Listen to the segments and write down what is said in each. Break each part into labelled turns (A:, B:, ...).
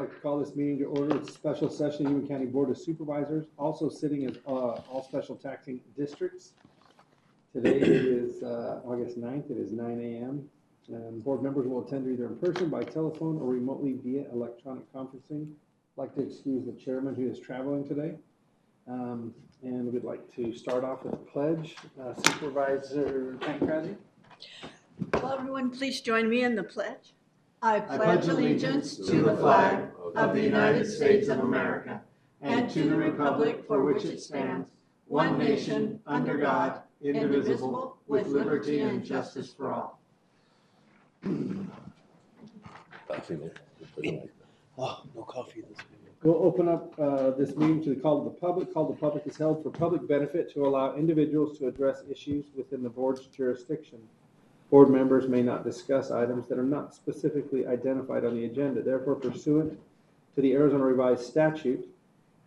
A: like to call this meeting to order. It's a special session of Yuma County Board of Supervisors, also sitting as all special taxing districts. Today is August 9th. It is 9 a.m. Board members will attend either in person, by telephone, or remotely via electronic conferencing. I'd like to excuse the chairman who is traveling today. And we'd like to start off with a pledge. Supervisor Pankrazzi.
B: Well, everyone, please join me in the pledge. I pledge allegiance to the flag of the United States of America and to the republic for which it stands, one nation, under God, indivisible, with liberty and justice for all.
C: Coffee there.
D: Oh, no coffee this morning.
A: We'll open up this meeting to the call of the public. Call of the public is held for public benefit to allow individuals to address issues within the board's jurisdiction. Board members may not discuss items that are not specifically identified on the agenda. Therefore, pursuant to the Arizona Revised Statute,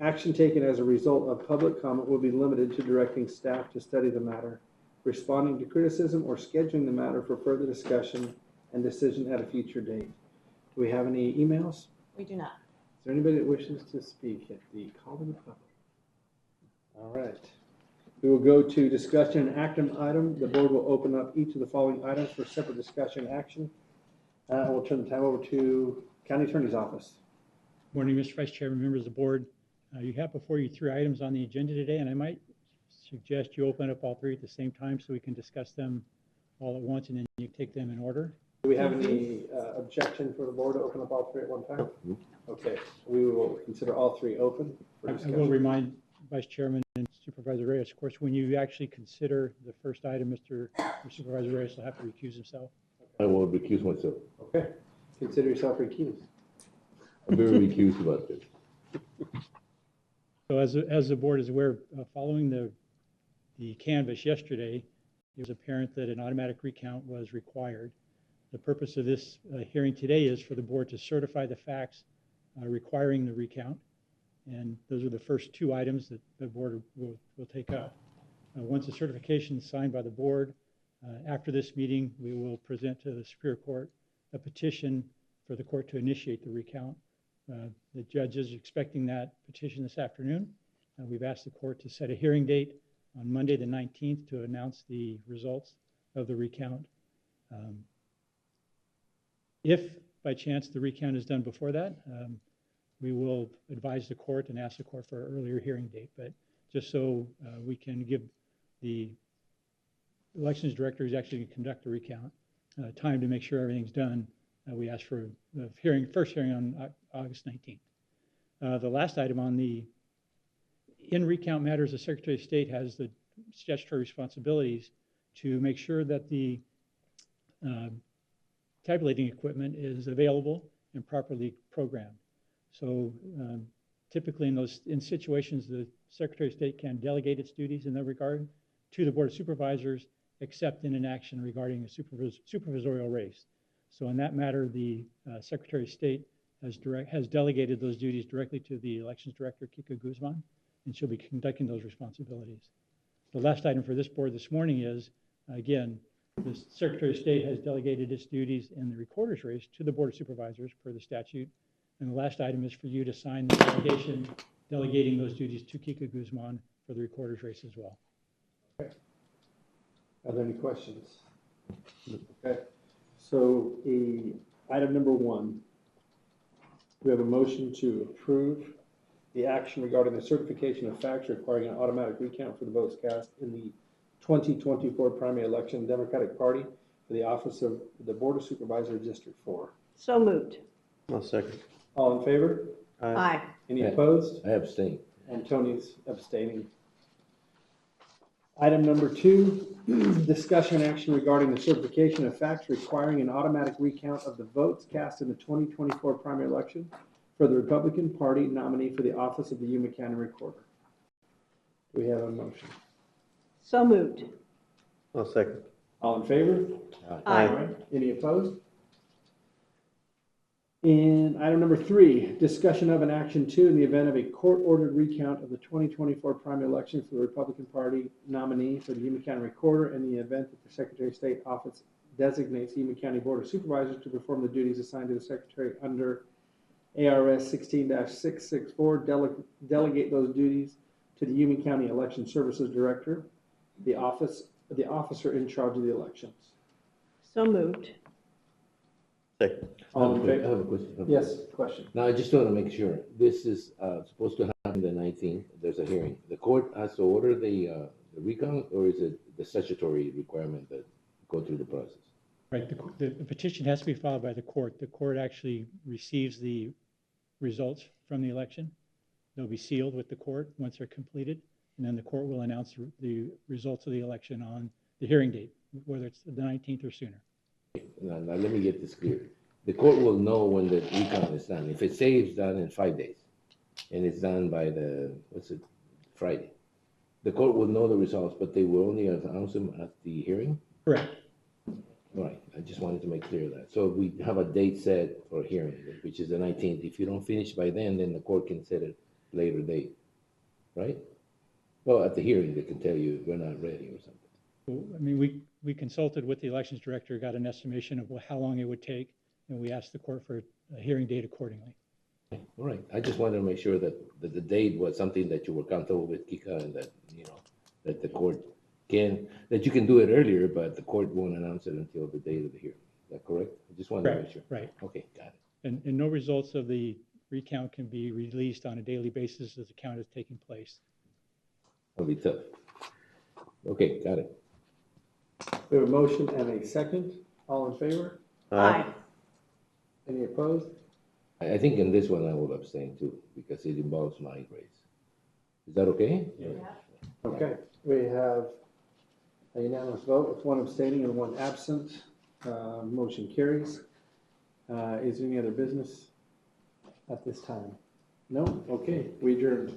A: action taken as a result of public comment will be limited to directing staff to study the matter, responding to criticism, or scheduling the matter for further discussion and decision at a future date. Do we have any emails?
B: We do not.
A: Is there anybody that wishes to speak at the call to the public? All right. We will go to discussion and action item. The board will open up each of the following items for separate discussion and action. We'll turn the time over to County Attorney's Office.
E: Morning, Mr. Vice Chairman, members of the board. You have before you 3 items on the agenda today, and I might suggest you open up all 3 at the same time so we can discuss them all at once and then you take them in order.
A: Do we have any objection for the board to open up all 3 at one time? Okay, we will consider all 3 open for
E: I
A: discussion.
E: will remind Vice Chairman and Supervisor Reyes, of course, when you actually consider the first item, Supervisor Reyes will have to recuse himself.
C: I will recuse myself.
A: Okay, consider yourself recused.
C: I'm very recused about this.
E: So as the board is aware, following the canvass yesterday, it was apparent that an automatic recount was required. The purpose of this hearing today is for the board to certify the facts requiring the recount. And those are the first 2 items that the board will take up. Once the certification is signed by the board, after this meeting, we will present to the Superior Court a petition for the court to initiate the recount. The judge is expecting that petition this afternoon. We've asked the court to set a hearing date on Monday the 19th to announce the results of the recount. If by chance the recount is done before that, we will advise the court and ask the court for an earlier hearing date. But just so we can give the elections director who's actually going to conduct the recount time to make sure everything's done, we ask for the first hearing on August 19th. The last item on in recount matters, the Secretary of State has the statutory responsibilities to make sure that the tabulating equipment is available and properly programmed. So typically in situations, the Secretary of State can delegate its duties in that regard to the Board of Supervisors, except in an action regarding a supervisorial race. So in that matter, the Secretary of State has delegated those duties directly to the Elections Director, Kika Guzman, and she'll be conducting those responsibilities. The last item for this board this morning is, again, the Secretary of State has delegated its duties in the recorder's race to the Board of Supervisors per the statute. And the last item is for you to sign the delegation delegating those duties to Kika Guzman for the recorder's race as well.
A: Okay. Are there any questions? Okay. So item number 1, we have a motion to approve the action regarding the certification of facts requiring an automatic recount for the votes cast in the 2024 primary election Democratic Party for the office of the Board of Supervisors District 4.
B: So moved.
D: I'll second.
A: All in favor?
B: Aye.
A: Any opposed?
C: I abstain.
A: And Tony's abstaining. Item number 2, discussion and action regarding the certification of facts requiring an automatic recount of the votes cast in the 2024 primary election for the Republican Party nominee for the office of the Yuma County Recorder. Do we have a motion?
B: So moved.
D: I'll second.
A: All in favor?
B: Aye.
A: All right. Any opposed? And item number 3, discussion of an action 2 in the event of a court-ordered recount of the 2024 primary election for the Republican Party nominee for the Yuma County Recorder in the event that the Secretary of State office designates the Yuma County Board of Supervisors to perform the duties assigned to the Secretary under ARS 16-664, delegate those duties to the Union County Election Services Director, the officer in charge of the elections.
B: So moved.
D: Second.
A: All in
C: I
A: favor?
C: have a question.
A: Yes, question.
C: Now, I just want to make sure, this is supposed to happen the 19th, there's a hearing. The court has to order the recount, or is it the statutory requirement that go through the process?
E: Right, the petition has to be filed by the court. The court actually receives the results from the election. They'll be sealed with the court once they're completed, and then the court will announce the results of the election on the hearing date, whether it's the 19th or sooner.
C: Now, let me get this clear. The court will know when the recount is done. If it says it's done in 5 days, and it's done by Friday, the court will know the results, but they will only announce them at the hearing?
E: Correct.
C: All right, I just wanted to make clear of that. So we have a date set for a hearing, which is the 19th. If you don't finish by then the court can set a later date, right? Well, at the hearing, they can tell you we're not ready or something.
E: Well, I mean, we consulted with the elections director, got an estimation of how long it would take, and we asked the court for a hearing date accordingly.
C: All right, I just wanted to make sure that the date was something that you were comfortable with, Kika, and that, that the court that you can do it earlier, but the court won't announce it until the date of the hearing. Is that correct? I just wanted to make sure.
E: Right.
C: Okay, got it.
E: And no results of the recount can be released on a daily basis as the count is taking place.
C: That'll be tough. Okay, got it.
A: We have a motion and a second. All in favor?
B: Aye.
A: Any opposed?
C: I think in this one I will abstain too, because it involves my race. Is that okay?
E: Yeah.
A: Okay, we have a unanimous vote with one abstaining and one absent. Motion carries. Is there any other business at this time? No? Okay, we adjourn.